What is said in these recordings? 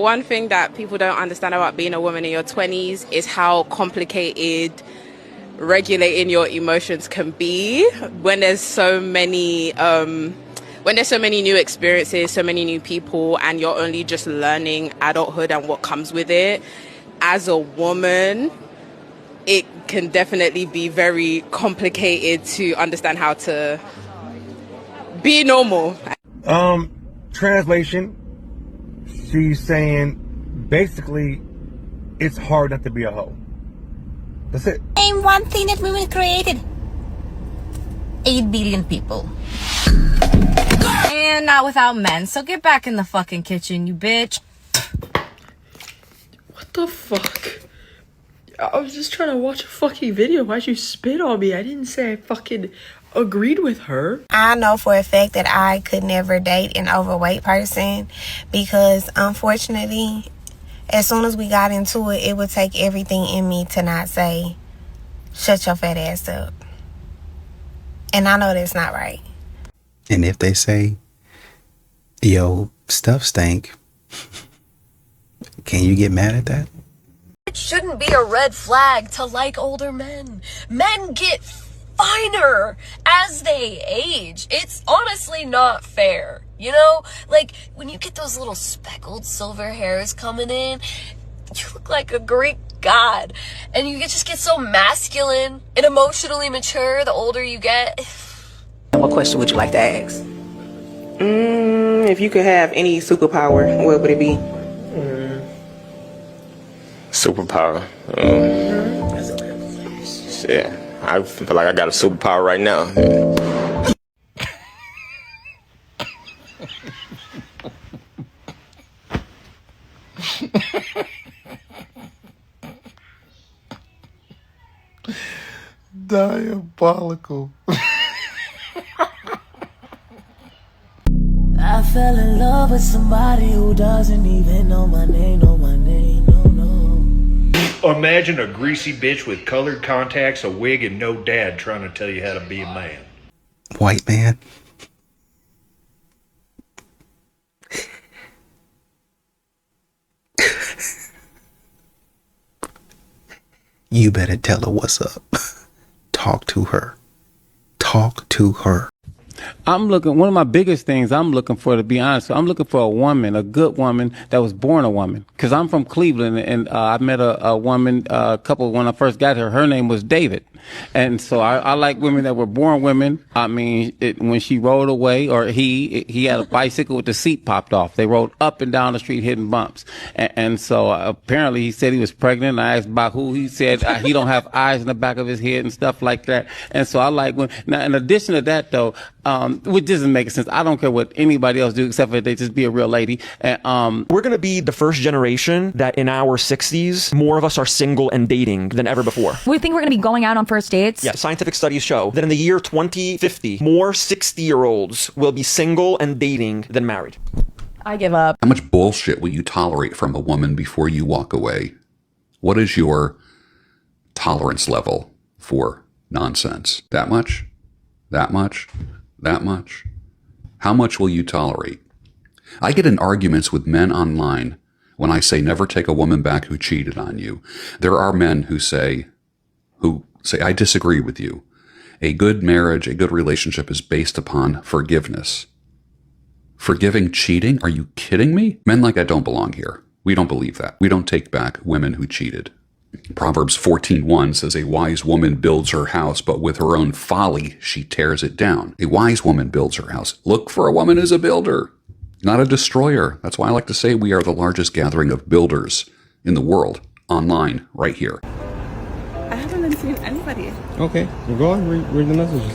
one thing that people don't understand about being a woman in your 20s is how complicated regulating your emotions can be when there's so many new experiences, so many new people, and you're only just learning adulthood and what comes with it. As a woman, it can definitely be very complicated to understand how to be normal. Translation, she's saying basically it's hard not to be a hoe. That's it. Name one thing that women created. 8 billion people. And not without men. So get back in the fucking kitchen, you bitch. What the fuck? I was just trying to watch a fucking video. Why'd you spit on me? I didn't say I fucking agreed with her. I know for a fact that I could never date an overweight person because unfortunately, as soon as we got into it, it would take everything in me to not say, shut your fat ass up. And I know that's not right. And if they say, yo, stuff stank, can you get mad at that? It shouldn't be a red flag to like older men. Men get finer as they age. It's honestly not fair. You know, like when you get those little speckled silver hairs coming in, you look like a Greek god. And you just get so masculine and emotionally mature the older you get. What question would you like to ask? If you could have any superpower, what would it be? Superpower. Shit, I feel like I got a superpower right now. Diabolical. I fell in love with somebody who doesn't even know my name, no. Imagine a greasy bitch with colored contacts, a wig, and no dad trying to tell you how to be a man. White man. You better tell her what's up. Talk to her. Talk to her. I'm looking, one of my biggest things I'm looking for, to be honest, I'm looking for a woman, a good woman that was born a woman. Cause I'm from Cleveland and I met a woman, couple when I first got here. Her name was David. And so I like women that were born women. I mean, when she rode away, or he had a bicycle with the seat popped off. They rode up and down the street hitting bumps. And so apparently he said he was pregnant. I asked about who. He said he don't have eyes in the back of his head and stuff like that. And so I like women. Now, in addition to that though, which doesn't make sense. I don't care what anybody else do except for they just be a real lady. And we're going to be the first generation that in our 60s, more of us are single and dating than ever before. We think we're going to be going out on first dates? Yeah, scientific studies show that in the year 2050, more 60-year-olds will be single and dating than married. I give up. How much bullshit will you tolerate from a woman before you walk away? What is your tolerance level for nonsense? That much? That much? That much? How much will you tolerate? I get in arguments with men online when I say never take a woman back who cheated on you. There are men who say, I disagree with you. A good marriage, a good relationship is based upon forgiveness. Forgiving cheating? Are you kidding me? Men like I don't belong here. We don't believe that. We don't take back women who cheated. Proverbs 14:1 says, a wise woman builds her house, but with her own folly she tears it down. A wise woman builds her house. Look for a woman as a builder, not a destroyer. That's why I like to say we are the largest gathering of builders in the world, online, right here. I haven't been seeing anybody. Okay, well go on, read the messages.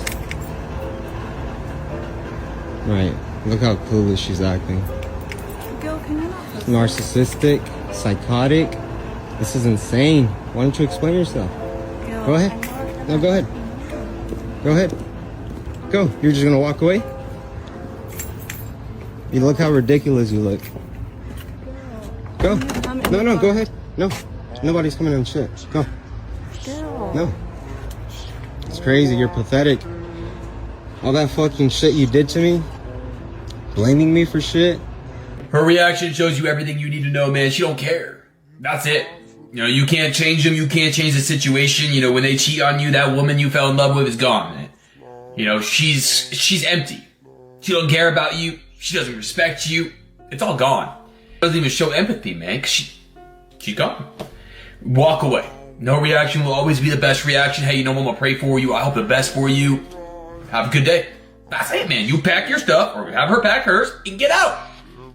Right, look how clueless she's acting. Girl, can you not? Narcissistic, psychotic. This is insane. Why don't you explain yourself? Girl, go ahead. No, go ahead. Go ahead. Go. You're just gonna walk away? You look how ridiculous you look. Go. No, go ahead. No. Nobody's coming on shit. Go. No. It's crazy. You're pathetic. All that fucking shit you did to me. Blaming me for shit. Her reaction shows you everything you need to know, man. She don't care. That's it. You know, you can't change them. You can't change the situation. You know, when they cheat on you, that woman you fell in love with is gone, man. You know, she's empty. She don't care about you. She doesn't respect you. It's all gone. Doesn't even show empathy, man, because she's gone. Walk away. No reaction will always be the best reaction. Hey, you know what? I'm going to pray for you. I hope the best for you. Have a good day. That's it, man. You pack your stuff, or have her pack hers, and get out.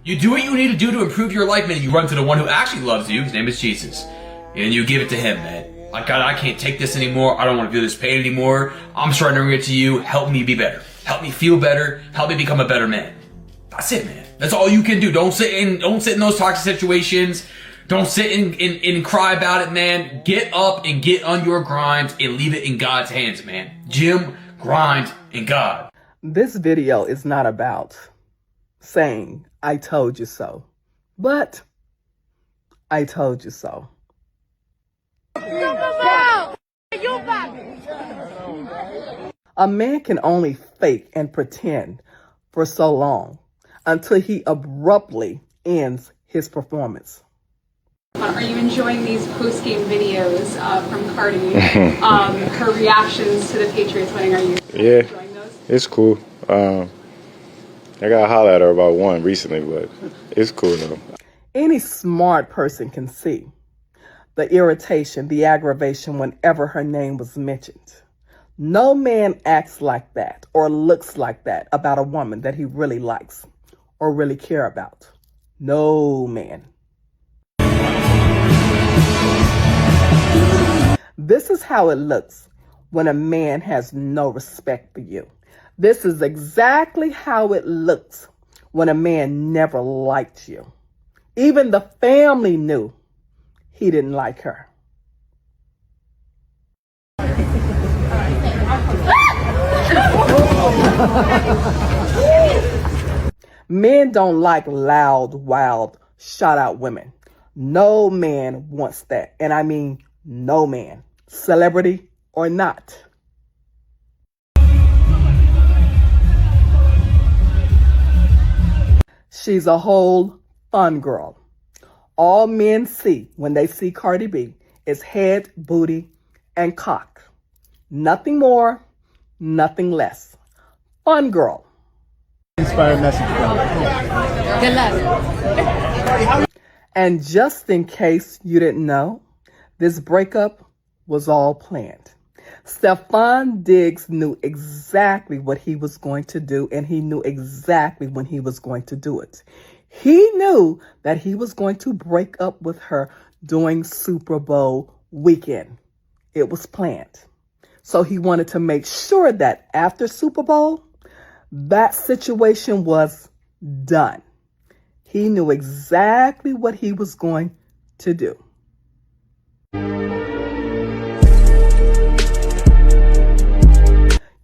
You do what you need to do to improve your life, man. You run to the one who actually loves you. His name is Jesus. And you give it to him, man. Like, God, I can't take this anymore. I don't want to feel this pain anymore. I'm surrendering it to you. Help me be better. Help me feel better. Help me become a better man. That's it, man. That's all you can do. Don't sit in those toxic situations. Don't sit and cry about it, man. Get up and get on your grind and leave it in God's hands, man. Gym, grind, and God. This video is not about saying, I told you so, but I told you so. A man can only fake and pretend for so long until he abruptly ends his performance. Are you enjoying these post-game videos from Cardi? Her reactions to the Patriots winning, are you enjoying those? It's cool. I got to holler at her about one recently, but it's cool though. Any smart person can see the irritation, the aggravation whenever her name was mentioned. No man acts like that or looks like that about a woman that he really likes or really care about. No man. This is how it looks when a man has no respect for you. This is exactly how it looks when a man never liked you. Even the family knew he didn't like her. Men don't like loud, wild, shot-out women. No man wants that. And I mean no man, celebrity or not. She's a whole fun girl. All men see when they see Cardi B is head, booty, and cock. Nothing more, nothing less. Fun girl. Inspired message. Good luck. And just in case you didn't know, this breakup was all planned. Stefan Diggs knew exactly what he was going to do, and he knew exactly when he was going to do it. He knew that he was going to break up with her during Super Bowl weekend. It was planned. So he wanted to make sure that after Super Bowl, that situation was done. He knew exactly what he was going to do.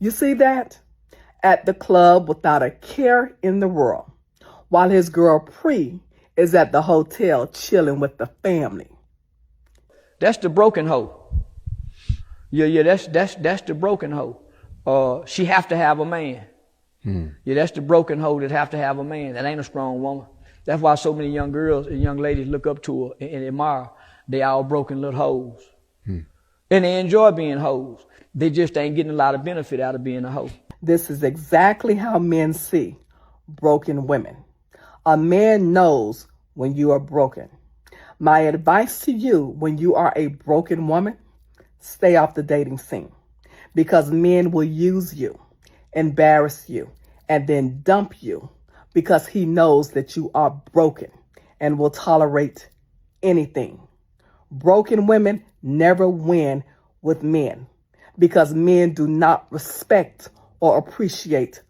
You see that? At the club without a care in the world, while his girl Pre is at the hotel chilling with the family. That's the broken hoe. Yeah, that's the broken hoe. She have to have a man. Yeah, that's the broken hoe that have to have a man. That ain't a strong woman. That's why so many young girls and young ladies look up to her and admire. They all broken little hoes. And they enjoy being hoes. They just ain't getting a lot of benefit out of being a hoe. This is exactly how men see broken women. A man knows when you are broken. My advice to you when you are a broken woman, stay off the dating scene. Because men will use you, embarrass you, and then dump you because he knows that you are broken and will tolerate anything. Broken women never win with men because men do not respect or appreciate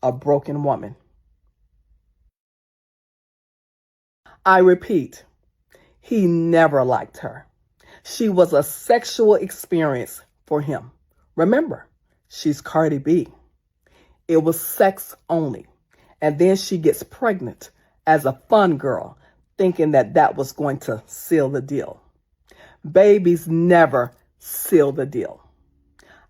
a broken woman. I repeat, he never liked her. She was a sexual experience for him. Remember, she's Cardi B. It was sex only. And then she gets pregnant as a fun girl, thinking that that was going to seal the deal. Babies never seal the deal.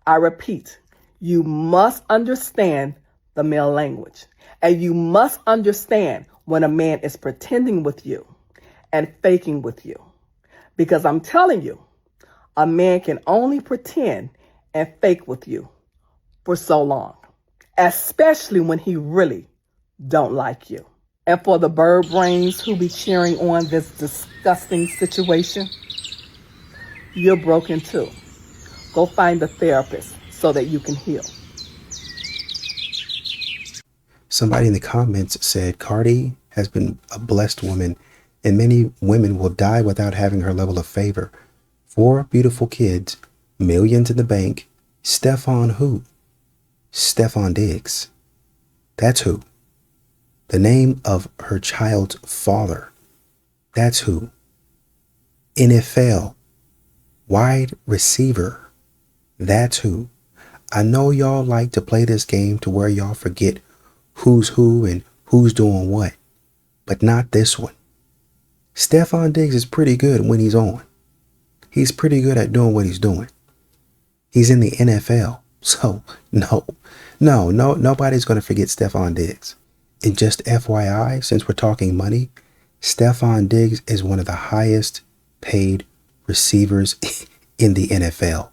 I repeat, you must understand the male language. And you must understand when a man is pretending with you and faking with you. Because I'm telling you, a man can only pretend and fake with you for so long, especially when he really don't like you. And for the bird brains who be cheering on this disgusting situation, you're broken too. Go find a therapist so that you can heal. Somebody in the comments said Cardi has been a blessed woman and many women will die without having her level of favor. 4 beautiful kids, millions in the bank. Stefan who? Stefan Diggs. That's who. The name of her child's father. That's who. NFL. Wide receiver. That's who. I know y'all like to play this game to where y'all forget who's who and who's doing what, but not this one. Stefan Diggs is pretty good when he's on. He's pretty good at doing what he's doing. He's in the NFL. So nobody's going to forget Stefan Diggs. And just FYI, since we're talking money, Stefan Diggs is one of the highest paid receivers in the NFL.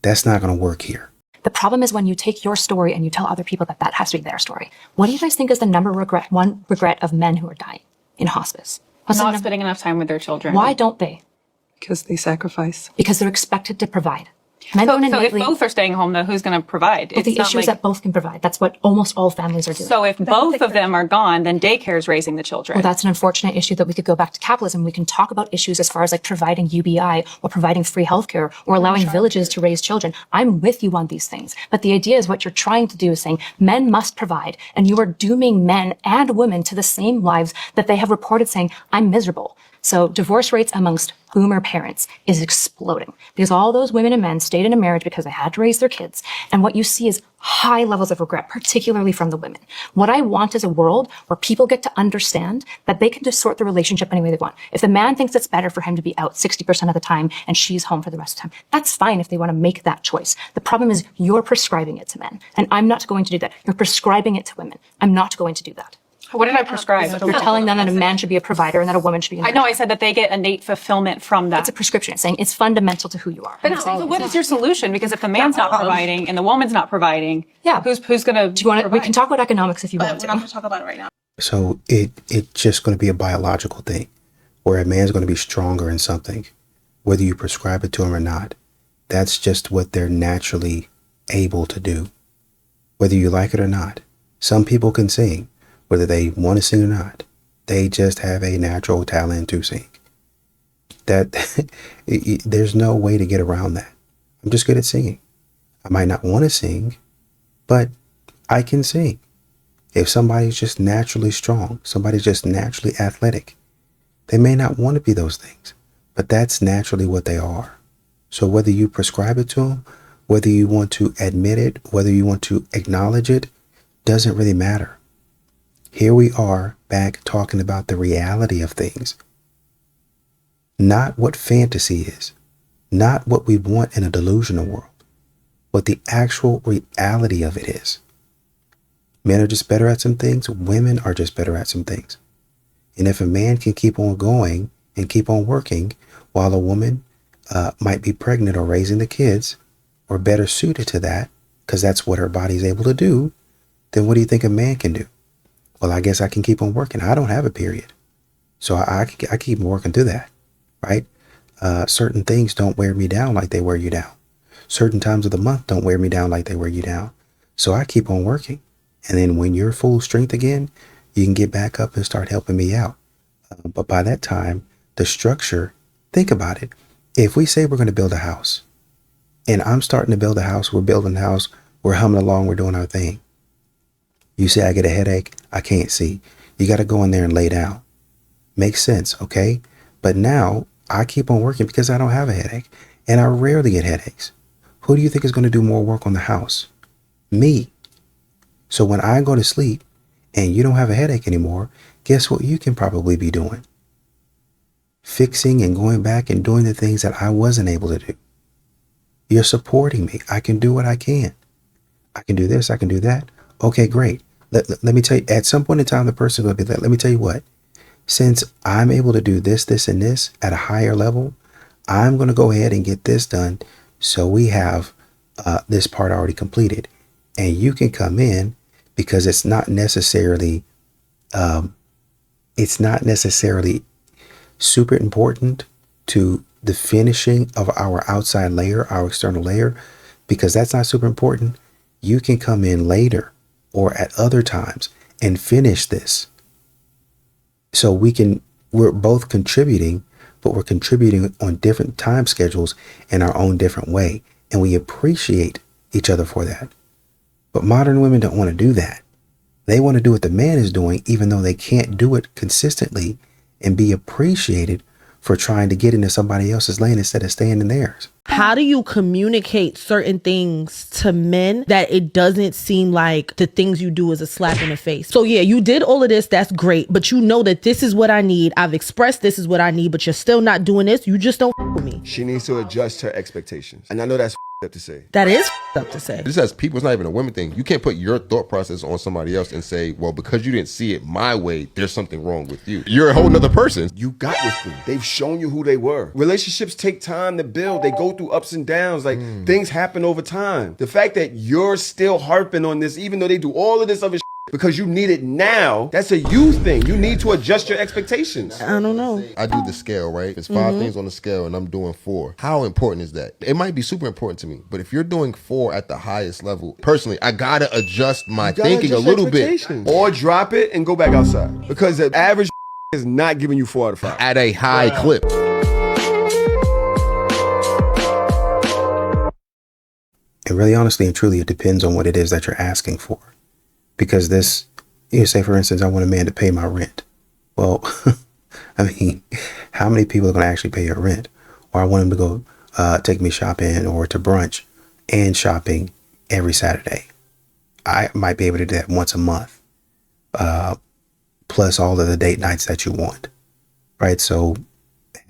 That's not going to work here. The problem is when you take your story and you tell other people that that has to be their story. What do you guys think is the one regret of men who are dying in hospice? Not spending enough time with their children. Why don't they? Because they sacrifice. Because they're expected to provide. Men So don't if innately- both are staying home, though, who's going to provide? But the issue is that both can provide. That's what almost all families are doing. So if both of them are gone, then daycare is raising the children. Well, that's an unfortunate issue that we could go back to capitalism. We can talk about issues as far as like providing UBI or providing free healthcare or allowing villages to raise children. I'm with you on these things. But the idea is what you're trying to do is saying men must provide, and you are dooming men and women to the same lives that they have reported saying, I'm miserable. So divorce rates amongst boomer parents is exploding because all those women and men stayed in a marriage because they had to raise their kids. And what you see is high levels of regret, particularly from the women. What I want is a world where people get to understand that they can just sort the relationship any way they want. If the man thinks it's better for him to be out 60% of the time and she's home for the rest of the time, that's fine if they want to make that choice. The problem is you're prescribing it to men, and I'm not going to do that. You're prescribing it to women. I'm not going to do that. What did I prescribe? You're telling them that a man should be a provider and that a woman should be a I know I said that they get innate fulfillment from that. It's a prescription. It's saying it's fundamental to who you are. But so what is your solution? Because if the man's not providing and the woman's not providing, yeah, who's going to? Do you want to? We can talk about economics if you want to. We're not going to talk about it right now. So it's just going to be a biological thing where a man's going to be stronger in something, whether you prescribe it to him or not. That's just what they're naturally able to do, whether you like it or not. Some people can sing, whether they want to sing or not. They just have a natural talent to sing. There's no way to get around that. I'm just good at singing. I might not want to sing, but I can sing. If somebody's just naturally strong, somebody's just naturally athletic, they may not want to be those things, but that's naturally what they are. So whether you prescribe it to them, whether you want to admit it, whether you want to acknowledge it, doesn't really matter. Here we are back talking about the reality of things. Not what fantasy is, not what we want in a delusional world, what the actual reality of it is. Men are just better at some things, women are just better at some things. And if a man can keep on going and keep on working while a woman might be pregnant or raising the kids or better suited to that, because that's what her body's able to do, then what do you think a man can do? Well, I guess I can keep on working. I don't have a period. So I keep working through that, right? Certain things don't wear me down like they wear you down. Certain times of the month don't wear me down like they wear you down. So I keep on working. And then when you're full strength again, you can get back up and start helping me out. But by that time, the structure, think about it. If we say we're going to build a house, and I'm starting to build a house, we're building a house, we're humming along, we're doing our thing. You say I get a headache, I can't see. You got to go in there and lay down. Makes sense, okay? But now I keep on working because I don't have a headache, and I rarely get headaches. Who do you think is going to do more work on the house? Me. So when I go to sleep and you don't have a headache anymore, guess what you can probably be doing? Fixing and going back and doing the things that I wasn't able to do. You're supporting me. I can do what I can. I can do this, I can do that. Okay, great. Let me tell you, at some point in time, the person will be like, let me tell you what, since I'm able to do this, this, and this at a higher level, I'm going to go ahead and get this done. So we have this part already completed, and you can come in, because it's not necessarily super important to the finishing of our outside layer, our external layer, because that's not super important. You can come in later or at other times and finish this. So we're both contributing, but we're contributing on different time schedules in our own different way. And we appreciate each other for that. But modern women don't want to do that. They want to do what the man is doing, even though they can't do it consistently and be appreciated for trying to get into somebody else's lane instead of staying in theirs. How do you communicate certain things to men that it doesn't seem like the things you do is a slap in the face? So yeah, you did all of this. That's great. But you know that this is what I need. I've expressed this is what I need, but you're still not doing this. You just don't with me. She needs to adjust her expectations. And I know that's up to say. That is up to say. This as people, it's not even a women thing. You can't put your thought process on somebody else and say, well, because you didn't see it my way, there's something wrong with you. You're a whole nother person. You got with them. They've shown you who they were. Relationships take time to build. They go through ups and downs. Like things happen over time. The fact that you're still harping on this, even though they do all of this other because you need it now, that's a you thing. You need to adjust your expectations. I don't know. I do the scale, right? It's 5 things on the scale and I'm doing 4. How important is that? It might be super important to me, but if you're doing 4 at the highest level, personally, I gotta adjust my thinking a little bit. Or drop it and go back outside. Because the average is not giving you 4 out of 5. At a high clip. And really, honestly and truly, it depends on what it is that you're asking for. Because this, you say, for instance, I want a man to pay my rent. Well, I mean, how many people are going to actually pay your rent? Or I want him to go take me shopping or to brunch and shopping every Saturday. I might be able to do that once a month, plus all of the date nights that you want, right? So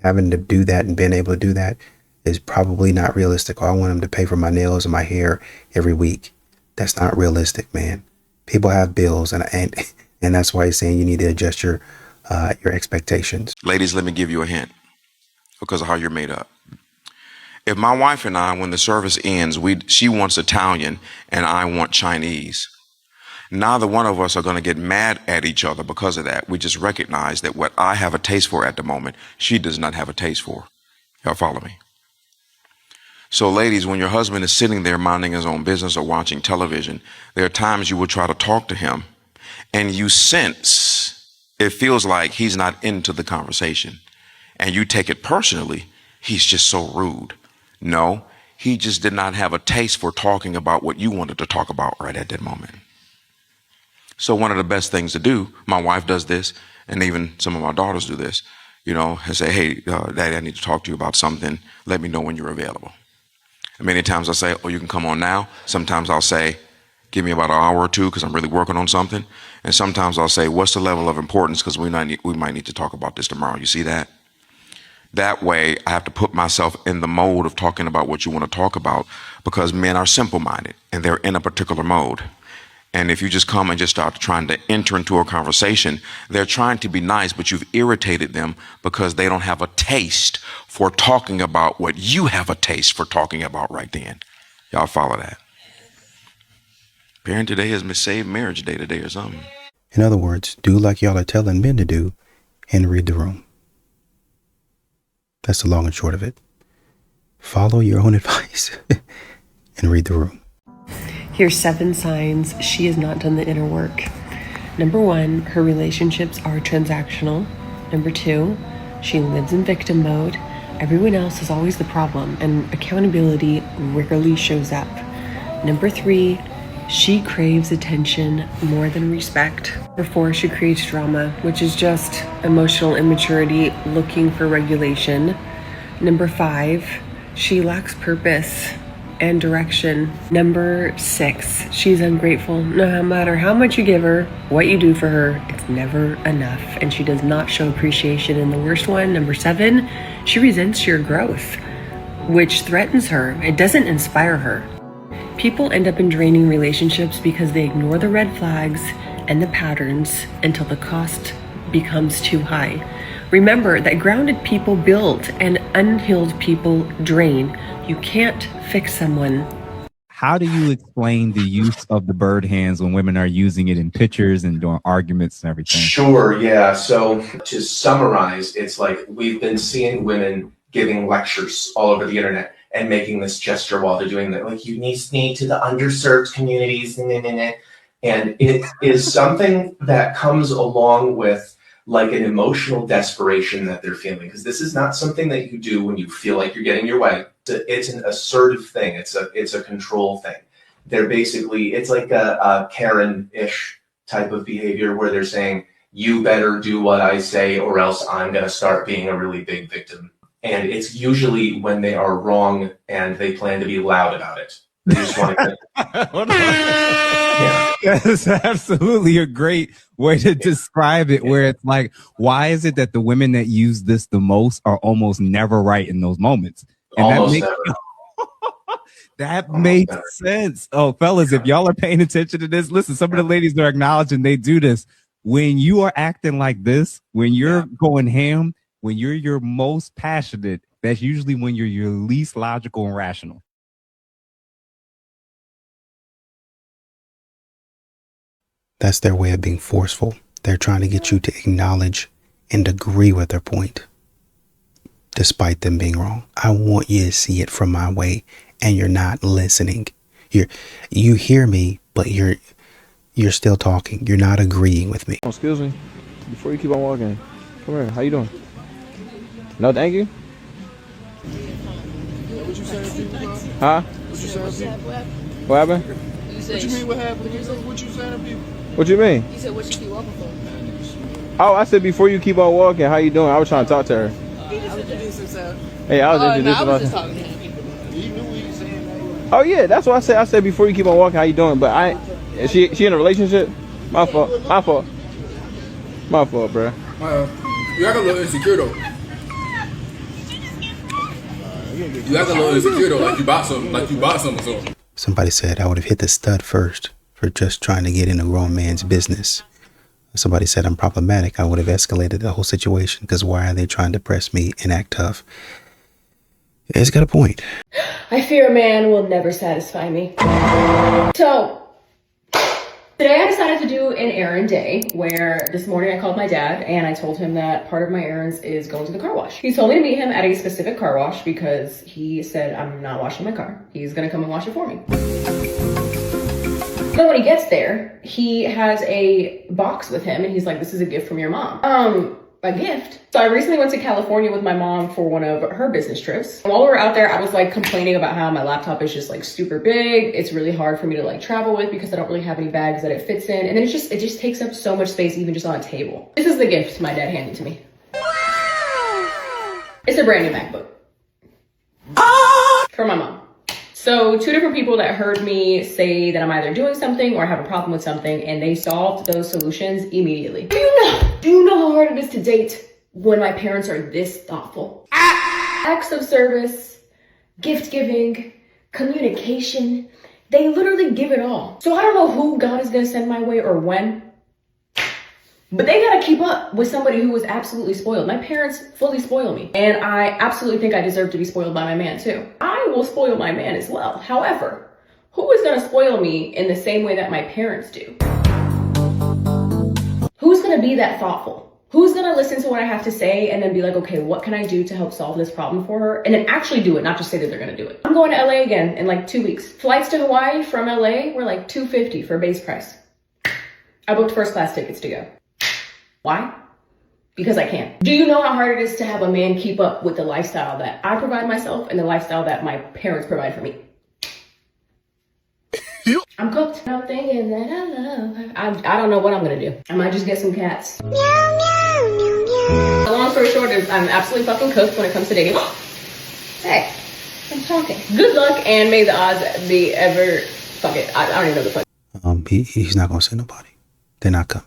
having to do that and being able to do that is probably not realistic. Or I want him to pay for my nails and my hair every week. That's not realistic, man. People have bills, and that's why he's saying you need to adjust your expectations. Ladies, let me give you a hint because of how you're made up. If my wife and I, when the service ends, she wants Italian and I want Chinese. Neither one of us are going to get mad at each other because of that. We just recognize that what I have a taste for at the moment, she does not have a taste for. Y'all follow me? So ladies, when your husband is sitting there minding his own business or watching television, there are times you will try to talk to him and you sense it feels like he's not into the conversation and you take it personally. He's just so rude. No, he just did not have a taste for talking about what you wanted to talk about right at that moment. So one of the best things to do, my wife does this, and even some of my daughters do this, and say, hey, Daddy, I need to talk to you about something. Let me know when you're available. And many times I say, oh, you can come on now. Sometimes I'll say, give me about an hour or two because I'm really working on something. And sometimes I'll say, what's the level of importance because we might need to talk about this tomorrow. You see that? That way I have to put myself in the mode of talking about what you want to talk about because men are simple-minded and they're in a particular mode. And if you just come and just start trying to enter into a conversation, they're trying to be nice, but you've irritated them because they don't have a taste for talking about what you have a taste for talking about right then. Y'all follow that? Parent Today is Saved Marriage Day today or something. In other words, do like y'all are telling men to do and read the room. That's the long and short of it. Follow your own advice and read the room. Here's 7 signs she has not done the inner work. Number 1, her relationships are transactional. Number 2, she lives in victim mode. Everyone else is always the problem, and accountability rarely shows up. Number 3, she craves attention more than respect. Number 4, she creates drama, which is just emotional immaturity looking for regulation. Number 5, she lacks purpose and direction. Number 6, she's ungrateful. No matter how much you give her, what you do for her, it's never enough, and she does not show appreciation. And the worst one, number 7, she resents your growth, which threatens her. It doesn't inspire her. People end up in draining relationships because they ignore the red flags and the patterns until the cost becomes too high. Remember that grounded people build and unhealed people drain. You can't fix someone. How do you explain the use of the bird hands when women are using it in pictures and doing arguments and everything? Sure, yeah. So to summarize, it's like we've been seeing women giving lectures all over the internet and making this gesture while they're doing that. Like, you need to the underserved communities, and it is something that comes along with like an emotional desperation that they're feeling, because this is not something that you do when you feel like you're getting your way. It's an assertive thing. It's a control thing. They're basically, it's like a Karen-ish type of behavior where they're saying, you better do what I say or else I'm going to start being a really big victim. And it's usually when they are wrong and they plan to be loud about it. They just want to That's absolutely a great way to describe it, where it's like, why is it that the women that use this the most are almost never right in those moments? And almost that makes sense. Oh, fellas, if y'all are paying attention to this, listen, some of the ladies are acknowledging they do this. When you are acting like this, when you're going ham, when you're your most passionate, that's usually when you're your least logical and rational. That's their way of being forceful. They're trying to get you to acknowledge and agree with their point, despite them being wrong. I want you to see it from my way, and you're not listening. You hear me, but you're still talking. You're not agreeing with me. Oh, excuse me. Before you keep on walking, come here. How you doing? No, thank you. What you saying, people? Huh? What you saying, people? What happened? What you mean? What happened? What you saying, people? What you mean? You said what you keep walking for? Oh, I said before you keep on walking, how you doing? I was trying to talk to her. He just introduced himself. Hey, I was introducing I was just myself. talking to him. He knew what he was saying. Oh yeah, that's what I said. I said before you keep on walking, how you doing? But is she in a relationship? My fault. My fault. My fault, bro. You act a little insecure though. You act a little insecure though, like you bought something, or something. Somebody said I would have hit the stud first for just trying to get in a grown man's business. Somebody said I'm problematic. I would have escalated the whole situation, because why are they trying to press me and act tough? It's got a point. I fear a man will never satisfy me. So, today I decided to do an errand day where this morning I called my dad and I told him that part of my errands is going to the car wash. He told me to meet him at a specific car wash because he said I'm not washing my car. He's gonna come and wash it for me. Then when he gets there, he has a box with him and he's like, this is a gift from your mom. A gift? So I recently went to California with my mom for one of her business trips. And while we were out there, I was like complaining about how my laptop is just like super big. It's really hard for me to like travel with because I don't really have any bags that it fits in. And then it just takes up so much space even just on a table. This is the gift my dad handed to me. It's a brand new MacBook. For my mom. So 2 different people that heard me say that I'm either doing something or have a problem with something, and they solved those solutions immediately. Do you know how hard it is to date when my parents are this thoughtful? Acts of service, gift giving, communication, they literally give it all. So I don't know who God is gonna send my way or when, but they gotta keep up with somebody who was absolutely spoiled. My parents fully spoil me, and I absolutely think I deserve to be spoiled by my man too. I will spoil my man as well. However, who is gonna spoil me in the same way that my parents do? Who's gonna be that thoughtful? Who's gonna listen to what I have to say and then be like, okay, what can I do to help solve this problem for her? And then actually do it, not just say that they're gonna do it. I'm going to LA again in like 2 weeks. Flights to Hawaii from LA were like $250 for base price. I booked first class tickets to go. Why? Because I can. Do you know how hard it is to have a man keep up with the lifestyle that I provide myself and the lifestyle that my parents provide for me? I'm cooked. I'm thinking that I love her. I don't know what I'm gonna do. I might just get some cats. Meow, meow, meow, meow. Long story short is I'm absolutely fucking cooked when it comes to dating. Hey, I'm talking. Good luck and may the odds be ever. Fuck it. I don't even know the fuck. He's not gonna send nobody. They're not coming.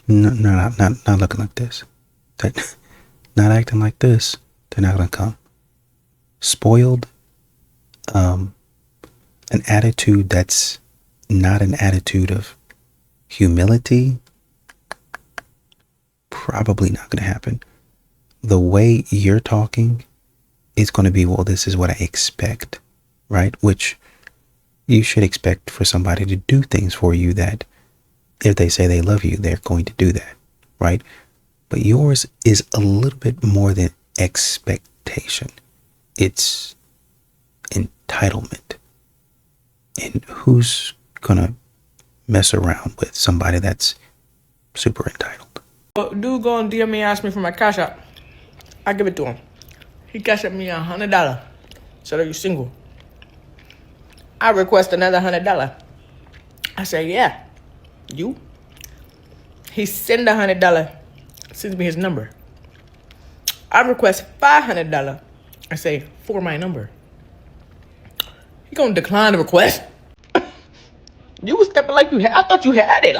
No, not looking like this. Not acting like this. They're not gonna come. Spoiled. An attitude that's not an attitude of Humility, probably not going to happen. The way you're talking is going to be, well, this is what I expect, right? Which you should expect for somebody to do things for you that if they say they love you, they're going to do that, right? But yours is a little bit more than expectation. It's entitlement. And who's going to mess around with somebody that's super entitled? Dude go on DM me and ask me for my cash app. I give it to him. He cash at me $100. Said, are you single? I request another $100. I say, yeah. You? He send $100. Sends me his number. I request $500. I say, for my number. He gonna decline the request. You was stepping like you had. I thought you had it.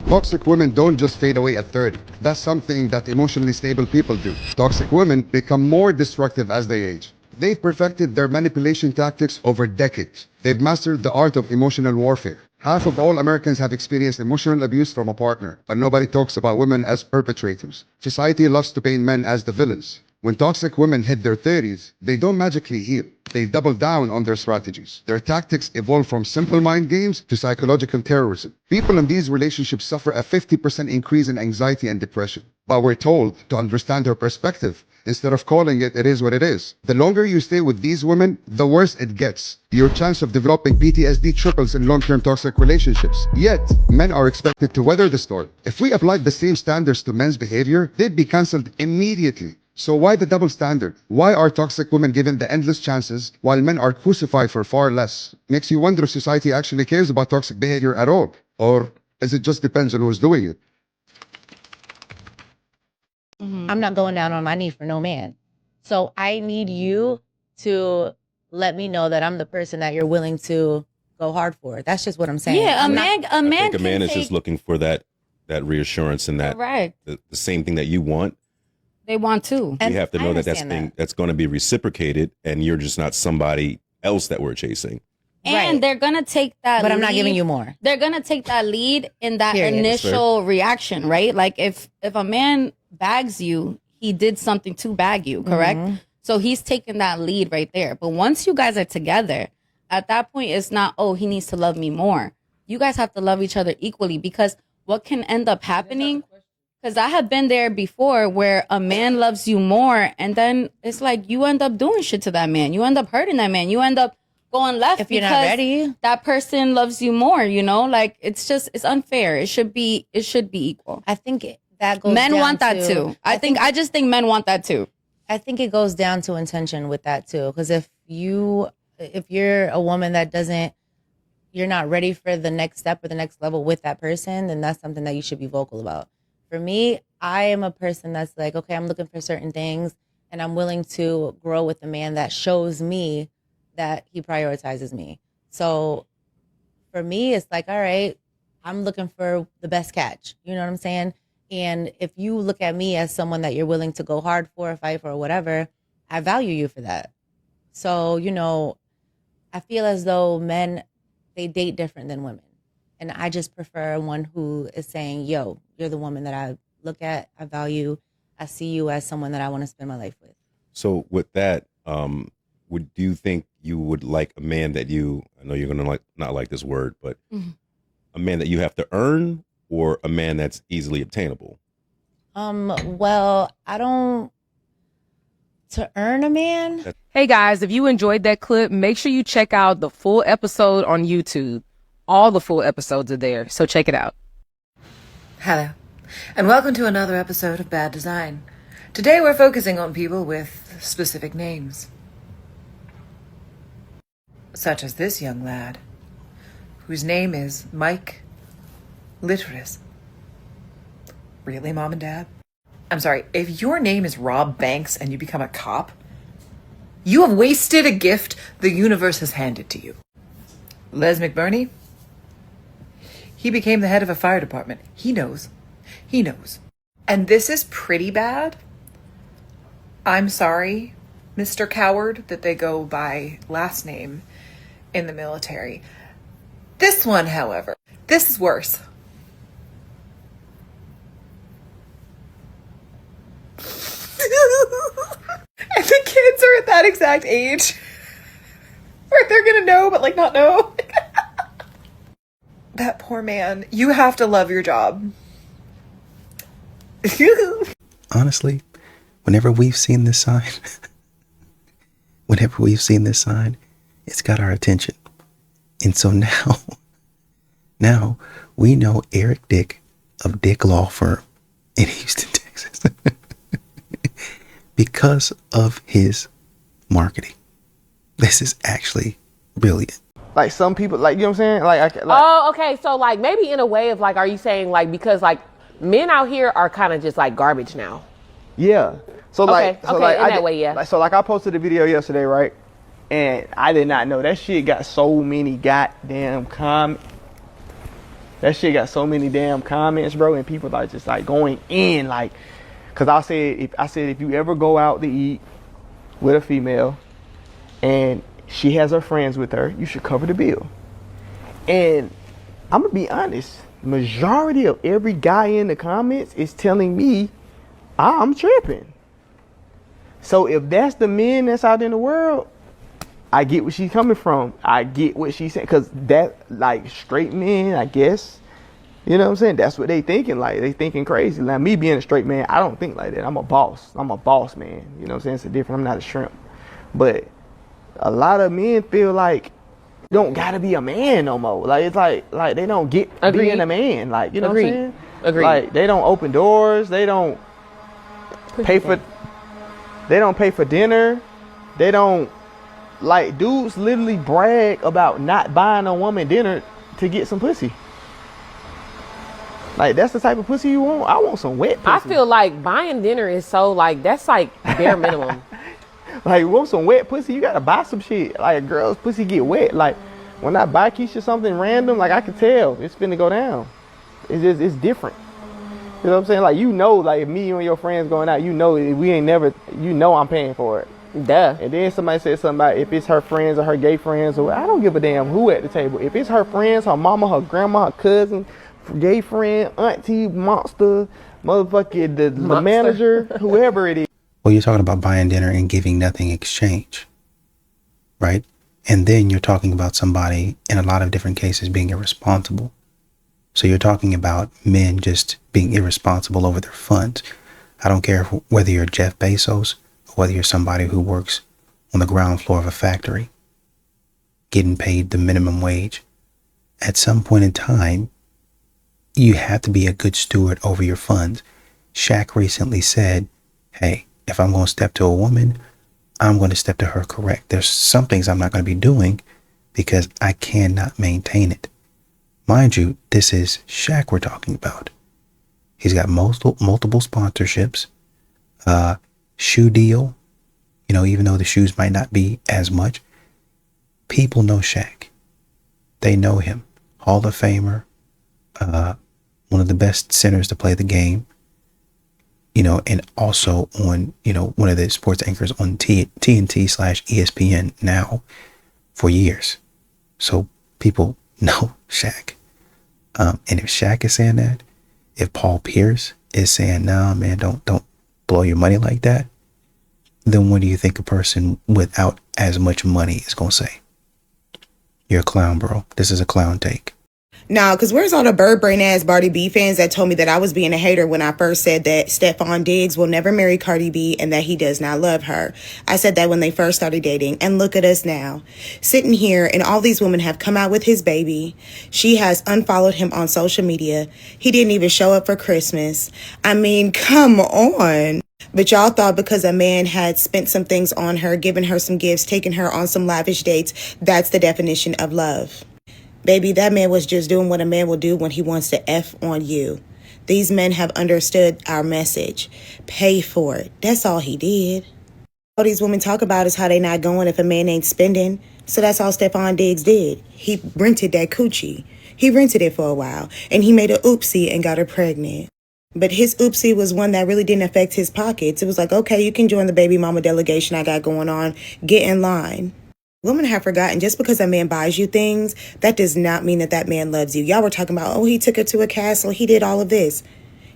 Toxic women don't just fade away at 30. That's something that emotionally stable people do. Toxic women become more destructive as they age. They've perfected their manipulation tactics over decades. They've mastered the art of emotional warfare. Half of all Americans have experienced emotional abuse from a partner, but nobody talks about women as perpetrators. Society loves to paint men as the villains. When toxic women hit their 30s, they don't magically heal. They double down on their strategies. Their tactics evolve from simple mind games to psychological terrorism. People in these relationships suffer a 50% increase in anxiety and depression. But we're told to understand their perspective. Instead of calling it, it is what it is. The longer you stay with these women, the worse it gets. Your chance of developing PTSD triples in long-term toxic relationships. Yet, men are expected to weather the storm. If we applied the same standards to men's behavior, they'd be cancelled immediately. So why the double standard? Why are toxic women given the endless chances while men are crucified for far less? Makes you wonder if society actually cares about toxic behavior at all. Or is it just depends on who's doing it? I'm not going down on my knee for no man. So I need you to let me know that I'm the person that you're willing to go hard for. That's just what I'm saying. Yeah, a I man think a man is just looking for that reassurance and that Correct. the same thing that you want. They want to. You have to know that's going to be reciprocated, and you're just not somebody else that we're chasing. And they're gonna take that But I'm not lead- giving you more. They're gonna take that lead in that Period. initial reaction, right? Like if a man bags you, he did something to bag you, correct? Mhm. So he's taking that lead right there. But once you guys are together, at that point it's not, oh, he needs to love me more. You guys have to love each other equally, because what can end up happening, because I have been there before where a man loves you more and then it's like you end up doing shit to that man. You end up hurting that man. You end up going left If you're not because ready. that person loves you more, you know? Like it's unfair. It should be equal. I think that goes men down want that to- too. I just think men want that too. I think it goes down to intention with that too. Because if you're a woman that you're not ready for the next step or the next level with that person, then that's something that you should be vocal about. For me, I am a person that's like, okay, I'm looking for certain things and I'm willing to grow with a man that shows me that he prioritizes me. So for me, it's like, all right, I'm looking for the best catch. You know what I'm saying? And if you look at me as someone that you're willing to go hard for, fight for, or whatever, I value you for that. So, I feel as though men, they date different than women. And I just prefer one who is saying, yo, you're the woman that I look at, I value, I see you as someone that I want to spend my life with. So with that, do you think you would like a man that I know you're gonna not like this word, but a man that you have to earn, or a man that's easily obtainable? Well, to earn a man. Hey guys, if you enjoyed that clip, make sure you check out the full episode on YouTube. All the full episodes are there, so check it out. Hello, and welcome to another episode of Bad Design. Today we're focusing on people with specific names. Such as this young lad, whose name is Mike Litteris. Really, Mom and Dad? I'm sorry, if your name is Rob Banks and you become a cop, you have wasted a gift the universe has handed to you. Les McBurney? He became the head of a fire department. He knows. He knows. And this is pretty bad. I'm sorry, Mr. Coward, that they go by last name in the military. This one, however, this is worse. that exact age where they're gonna know, but like not know. That poor man. You have to love your job. Honestly, whenever we've seen this sign, it's got our attention. And so now we know Eric Dick of Dick Law Firm in Houston, Texas, because of his marketing. This is actually brilliant. Like some people, like, you know what I'm saying? Like oh, okay. So like maybe in a way of like, are you saying like, because like men out here are kind of just like garbage now? Yeah. So like, in that way, yeah. So like I posted a video yesterday, right? And I did not know that shit got so many goddamn comments. That shit got so many damn comments, bro, and people are just like going in, like, cause I said if you ever go out to eat with a female and she has her friends with her, you should cover the bill. And I'm gonna be honest, majority of every guy in the comments is telling me I'm tripping. So if that's the men that's out in the world, I get where she's coming from. I get what she's saying, because that, like, straight men, I guess, you know what I'm saying? That's what they thinking, like, they thinking crazy. Like, me being a straight man, I don't think like that. I'm a boss man, you know what I'm saying? It's different, I'm not a shrimp. But a lot of men feel like you don't gotta be a man no more. Like, it's like they don't get being a man, like, you know what I'm saying? Agreed. Like, they don't open doors, they don't pay for dinner, they don't, like, dudes literally brag about not buying a woman dinner to get some pussy. Like, that's the type of pussy you want? I want some wet pussy. I feel like buying dinner is so like, that's like bare minimum. Like, you want some wet pussy, you gotta buy some shit. Like, a girl's pussy get wet. Like, when I buy Keisha something random, like, I can tell it's finna go down. It's different. You know what I'm saying? Like, you know, like, if me, you and your friends going out, you know, we ain't never, you know I'm paying for it. Duh. And then somebody said something about if it's her friends or her gay friends, or I don't give a damn who at the table. If it's her friends, her mama, her grandma, her cousin, gay friend, auntie, monster, motherfucker, the manager, whoever it is. Well, you're talking about buying dinner and giving nothing in exchange, right? And then you're talking about somebody, in a lot of different cases, being irresponsible. So you're talking about men just being irresponsible over their funds. I don't care whether you're Jeff Bezos, whether you're somebody who works on the ground floor of a factory, getting paid the minimum wage. At some point in time, you have to be a good steward over your funds. Shaq recently said, hey, if I'm going to step to a woman, I'm going to step to her correct. There's some things I'm not going to be doing because I cannot maintain it. Mind you, this is Shaq we're talking about. He's got multiple sponsorships, shoe deal, you know, even though the shoes might not be as much. People know Shaq. They know him. Hall of Famer, one of the best centers to play the game, you know, and also on, you know, one of the sports anchors on TNT/ESPN now for years. So people know Shaq. And if Shaq is saying that, if Paul Pierce is saying, nah, man, don't blow your money like that, then what do you think a person without as much money is going to say? You're a clown, bro. This is a clown take. No, because where's all the bird brain ass Cardi B fans that told me that I was being a hater when I first said that Stephon Diggs will never marry Cardi B and that he does not love her? I said that when they first started dating, and look at us now. Sitting here, and all these women have come out with his baby. She has unfollowed him on social media. He didn't even show up for Christmas. I mean, come on. But y'all thought because a man had spent some things on her, given her some gifts, taken her on some lavish dates, that's the definition of love. Baby, that man was just doing what a man will do when he wants to F on you. These men have understood our message. Pay for it. That's all he did. All these women talk about is how they not going if a man ain't spending. So that's all Stephon Diggs did. He rented that coochie. He rented it for a while. And he made a oopsie and got her pregnant. But his oopsie was one that really didn't affect his pockets. It was like, okay, you can join the baby mama delegation I got going on. Get in line. Women have forgotten just because a man buys you things, that does not mean that that man loves you. Y'all were talking about, oh, he took her to a castle. He did all of this.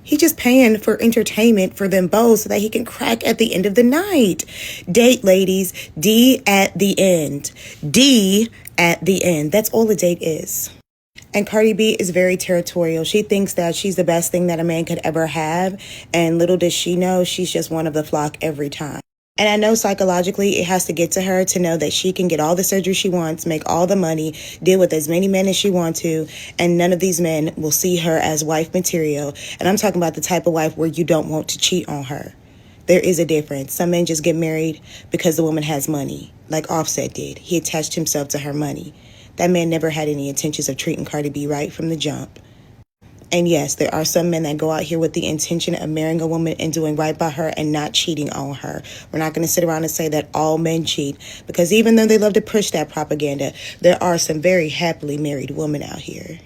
He just paying for entertainment for them both so that he can crack at the end of the night. Date, ladies. D at the end. D at the end. That's all a date is. And Cardi B is very territorial. She thinks that she's the best thing that a man could ever have. And little does she know, she's just one of the flock every time. And I know psychologically it has to get to her to know that she can get all the surgery she wants, make all the money, deal with as many men as she wants to, and none of these men will see her as wife material. And I'm talking about the type of wife where you don't want to cheat on her. There is a difference. Some men just get married because the woman has money, like Offset did. He attached himself to her money. That man never had any intentions of treating Cardi B right from the jump. And yes, there are some men that go out here with the intention of marrying a woman and doing right by her and not cheating on her. We're not going to sit around and say that all men cheat, because even though they love to push that propaganda, there are some very happily married women out here.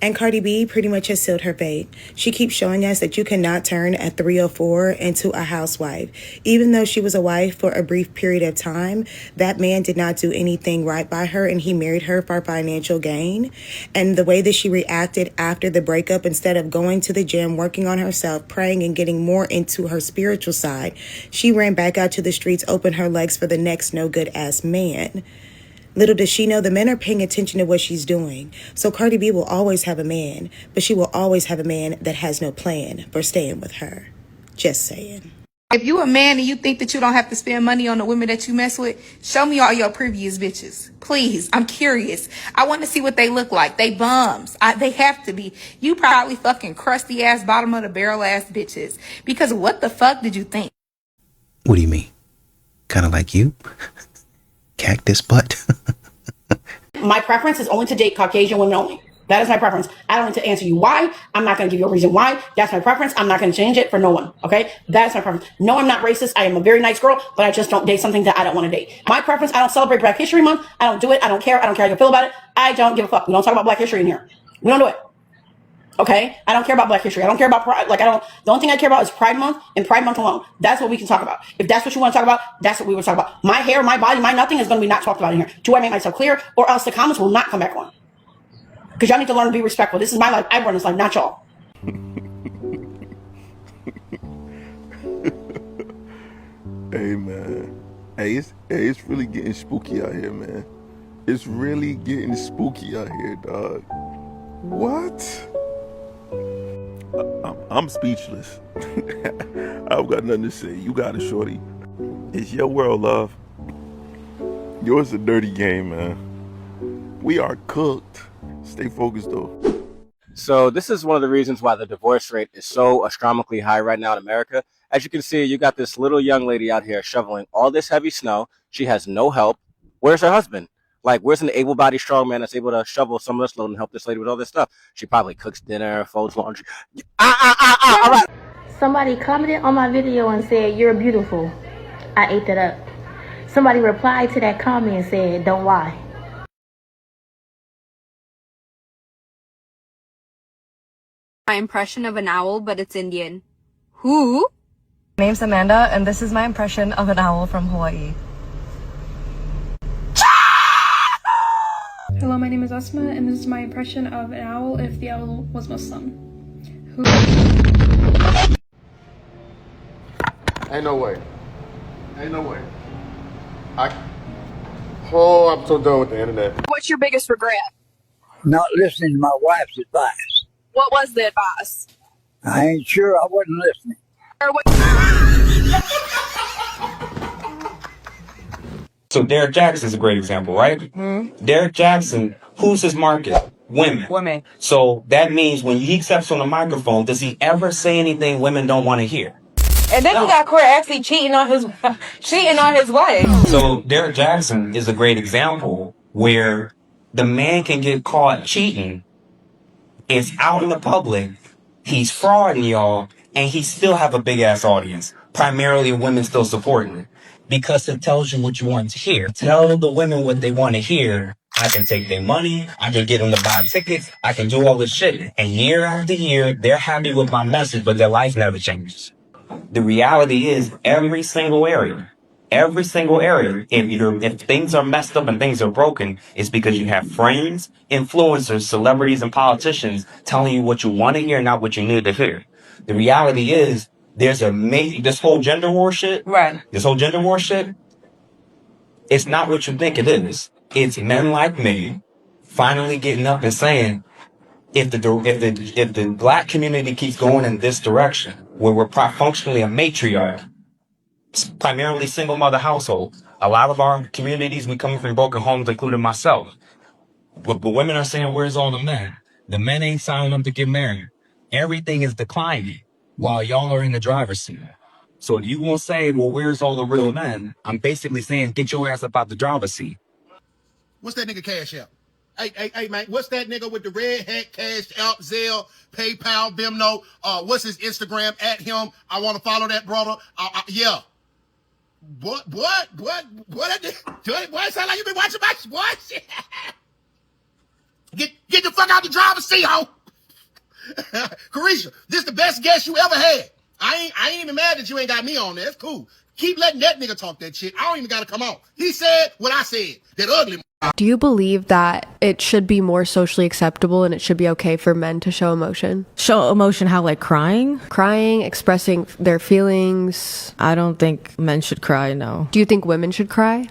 And Cardi B pretty much has sealed her fate. She keeps showing us that you cannot turn a 304 into a housewife. Even though she was a wife for a brief period of time, that man did not do anything right by her, and he married her for financial gain. And the way that she reacted after the breakup, instead of going to the gym, working on herself, praying, and getting more into her spiritual side, she ran back out to the streets, opened her legs for the next no-good-ass man. Little does she know the men are paying attention to what she's doing. So Cardi B will always have a man, but she will always have a man that has no plan for staying with her. Just saying. If you a man and you think that you don't have to spend money on the women that you mess with, show me all your previous bitches. Please, I'm curious. I want to see what they look like. They bums. They have to be. You probably fucking crusty ass, bottom of the barrel ass bitches. Because what the fuck did you think? What do you mean? Kind of like you? Cactus butt? My preference is only to date Caucasian women only. That is my preference. I don't need to answer you why. I'm not going to give you a reason why. That's my preference. I'm not going to change it for no one. Okay? That's my preference. No, I'm not racist. I am a very nice girl, but I just don't date something that I don't want to date. My preference, I don't celebrate Black History Month. I don't do it. I don't care. I don't care how you feel about it. I don't give a fuck. We don't talk about Black history in here. We don't do it. Okay? I don't care about Black history. I don't care about pride. The only thing I care about is Pride Month and Pride Month alone. That's what we can talk about. If that's what you want to talk about, that's what we will talk about. My hair, my body, my nothing is going to be not talked about in here. Do I make myself clear? Or else the comments will not come back on. Because y'all need to learn to be respectful. This is my life. I run this life, not y'all. Hey, man. Hey, it's really getting spooky out here, man. It's really getting spooky out here, dog. What? I'm speechless. I've got nothing to say. You got it, shorty. It's your world, love. Yours a dirty game, man. We are cooked. Stay focused, though. So this is one of the reasons why the divorce rate is so astronomically high right now in America. As you can see, you got this little young lady out here shoveling all this heavy snow. She has no help. Where's her husband? Like, where's an able-bodied strong man that's able to shovel some of this load and help this lady with all this stuff? She probably cooks dinner, folds laundry. All right. Somebody commented on my video and said, "You're beautiful." I ate that up. Somebody replied to that comment and said, "Don't lie." My impression of an owl, but it's Indian. Who? My name's Amanda, and this is my impression of an owl from Hawaii. Hello, my name is Asma, and this is my impression of an owl if the owl was Muslim. Who? Ain't no way. Ain't no way. Oh, I'm so done with the internet. What's your biggest regret? Not listening to my wife's advice. What was the advice? I ain't sure. I wasn't listening. Or what? So Derek Jackson's a great example, right? Derek Jackson, who's his market? Women. So that means when he steps on the microphone, does he ever say anything women don't want to hear? And then you got Corey actually cheating on his wife. So Derek Jackson is a great example where the man can get caught cheating. It's out in the public. He's frauding y'all, and he still have a big ass audience. Primarily women still supporting it. Because it tells you what you want to hear. Tell the women what they want to hear. I can take their money. I can get them to buy tickets. I can do all this shit. And year after year, they're happy with my message, but their life never changes. The reality is every single area, if things are messed up and things are broken, it's because you have friends, influencers, celebrities, and politicians telling you what you want to hear, not what you need to hear. The reality is, there's this whole gender war shit. Right. This whole gender war shit. It's not what you think it is. It's men like me finally getting up and saying, if the black community keeps going in this direction, where we're functionally a matriarch, primarily single mother household, a lot of our communities, we come from broken homes, including myself. But women are saying, where's all the men? The men ain't signing up to get married. Everything is declining while y'all are in the driver's seat. So if you won't say, well, where's all the real men? I'm basically saying, get your ass up out the driver's seat. What's that nigga Cash App? Hey, man, what's that nigga with the red hat, Cash App, Zelle, PayPal, Venmo? What's his Instagram? At him. I want to follow that brother. Yeah. What? Boy, it sound like you been watching my shit. Get the fuck out the driver's seat, ho. Carisha, this the best guest you ever had. I ain't even mad that you ain't got me on there. It's cool. Keep letting that nigga talk that shit. I don't even gotta come on. He said what I said. That ugly. Do you believe that it should be more socially acceptable and it should be okay for men to show emotion? Show emotion how, like crying? Crying, expressing their feelings. I don't think men should cry, no. Do you think women should cry?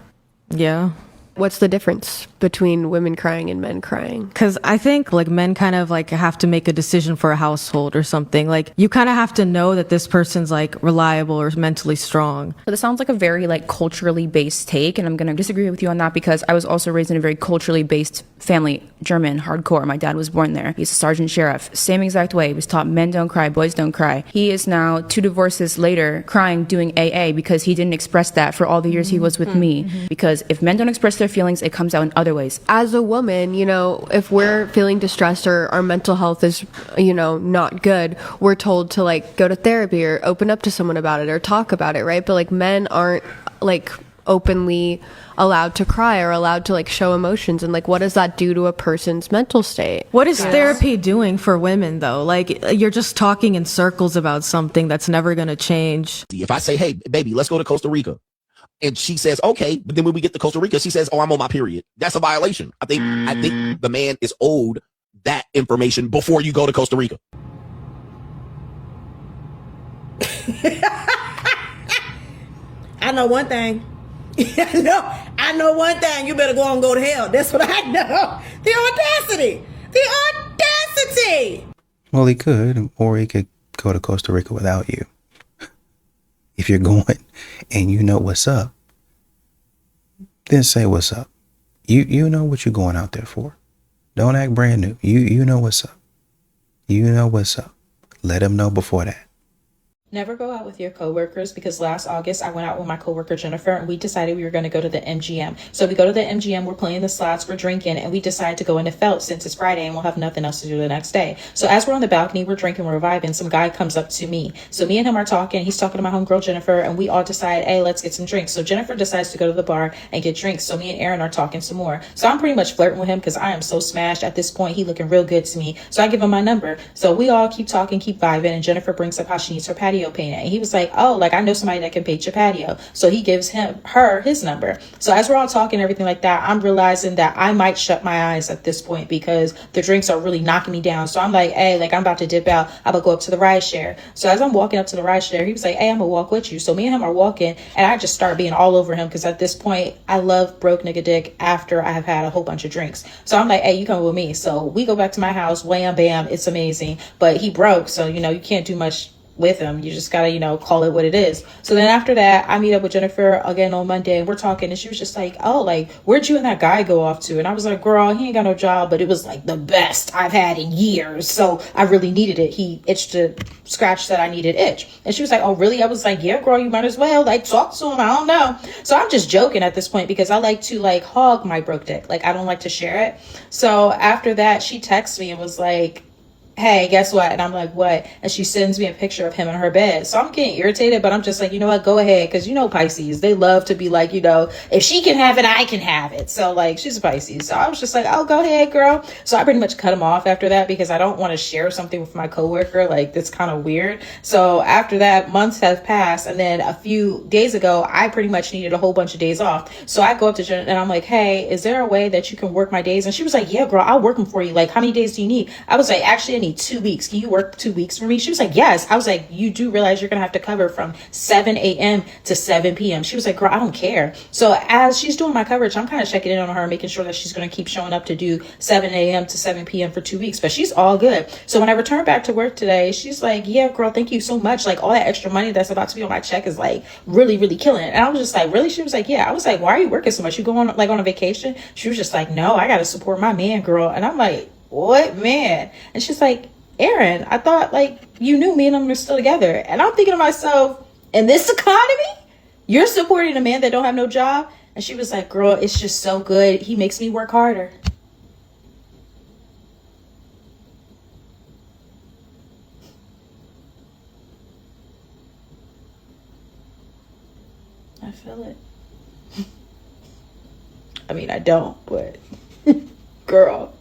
Yeah. What's the difference between women crying and men crying? Because I think like men kind of like have to make a decision for a household or something. Like you kind of have to know that this person's like reliable or mentally strong. But this sounds like a very like culturally based take, and I'm going to disagree with you on that because I was also raised in a very culturally based family, German, hardcore. My dad was born there. He's a sergeant sheriff. Same exact way. He was taught men don't cry, boys don't cry. He is now 2 divorces later crying doing AA because he didn't express that for all the years he was with me. Because if men don't express their feelings, it comes out in other ways. As a woman, you know, if we're feeling distressed or our mental health is, you know, not good, we're told to like go to therapy or open up to someone about it or talk about it, right? But like men aren't like openly allowed to cry or allowed to like show emotions, and like what does that do to a person's mental state? What is therapy doing for women though? Like you're just talking in circles about something that's never going to change. If I say, hey baby, let's go to Costa Rica, and she says okay, but then when we get to Costa Rica she says, oh, I'm on my period, that's a violation. I think the man is owed that information before you go to Costa Rica. I know one thing. I know one thing. You better go and go to hell. That's what I know. The audacity. The audacity. Well, he could, or he could go to Costa Rica without you. If you're going and you know what's up, then say what's up. You know what you're going out there for. Don't act brand new. You know what's up. You know what's up. Let him know before that. Never go out with your coworkers, because last August I went out with my coworker Jennifer and we decided we were going to go to the MGM. So we go to the MGM, we're playing the slots, we're drinking, and we decide to go into Felt since it's Friday and we'll have nothing else to do the next day. So as we're on the balcony, we're drinking, we're vibing, some guy comes up to me. So me and him are talking, he's talking to my homegirl Jennifer, and we all decide, hey, let's get some drinks. So Jennifer decides to go to the bar and get drinks. So me and Aaron are talking some more. So I'm pretty much flirting with him because I am so smashed at this point. He looking real good to me. So I give him my number. So we all keep talking, keep vibing, and Jennifer brings up how she needs her patio painted. And he was like, oh, like I know somebody that can paint your patio. So he gives her his number. So as we're all talking, everything like that, I'm realizing that I might shut my eyes at this point because the drinks are really knocking me down. So I'm like, hey, like I'm about to dip out. I'm gonna go up to the ride share. So as I'm walking up to the ride share, he was like, hey, I'm gonna walk with you. So me and him are walking, and I just start being all over him because at this point I love broke nigga dick after I have had a whole bunch of drinks. So I'm like, hey, you come with me. So we go back to my house, wham bam, it's amazing. But he broke, so you know you can't do much with him. You just gotta, you know, call it what it is. So then after that, I meet up with Jennifer again on Monday, and we're talking, and she was just like, oh, like, where'd you and that guy go off to? And I was like, girl, he ain't got no job, but it was like the best I've had in years. So I really needed it. He itched a scratch that I needed itch. And she was like, oh, really? I was like, yeah, girl, you might as well like talk to him. I don't know. So I'm just joking at this point because I like to like hog my broke dick. Like I don't like to share it. So after that, she texts me and was like, hey, guess what? And I'm like, what? And she sends me a picture of him in her bed. So I'm getting irritated, but I'm just like, you know what? Go ahead. Because you know Pisces, they love to be like, you know, if she can have it, I can have it. So like, she's a Pisces. So I was just like, oh, go ahead, girl. So I pretty much cut him off after that because I don't want to share something with my coworker. Like, that's kind of weird. So after that, months have passed. And then a few days ago, I pretty much needed a whole bunch of days off. So I go up to Jen and I'm like, hey, is there a way that you can work my days? And she was like, yeah, girl, I'll work them for you. Like, how many days do you need? I was like, actually, I need need 2 weeks. Can you work 2 weeks for me? She was like, yes. I was like, you do realize you're going to have to cover from 7 a.m. to 7 p.m. She was like, girl, I don't care. So as she's doing my coverage, I'm kind of checking in on her, making sure that she's going to keep showing up to do 7 a.m. to 7 p.m. for 2 weeks, but she's all good. So when I returned back to work today, she's like, yeah, girl, thank you so much. Like all that extra money that's about to be on my check is like really, really killing it. And I was just like, really? She was like, yeah. I was like, why are you working so much? You going like on a vacation? She was just like, no, I got to support my man, girl. And I'm like, what man? And she's like, Aaron, I thought like you knew me and I'm still together. And I'm thinking to myself, in this economy, you're supporting a man that don't have no job? And she was like, girl, it's just so good. He makes me work harder. I feel it. I mean, I don't, but girl.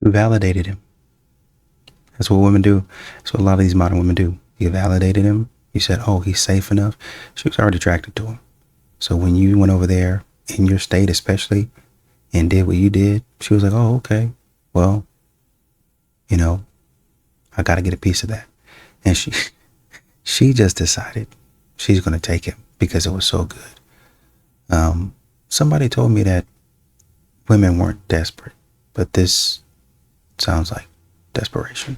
You validated him. That's what women do. That's what a lot of these modern women do. You validated him. You said, oh, he's safe enough. She was already attracted to him. So when you went over there, in your state especially, and did what you did, she was like, oh, okay. Well, you know, I got to get a piece of that. And she just decided she's going to take him because it was so good. Somebody told me that women weren't desperate, but this sounds like desperation.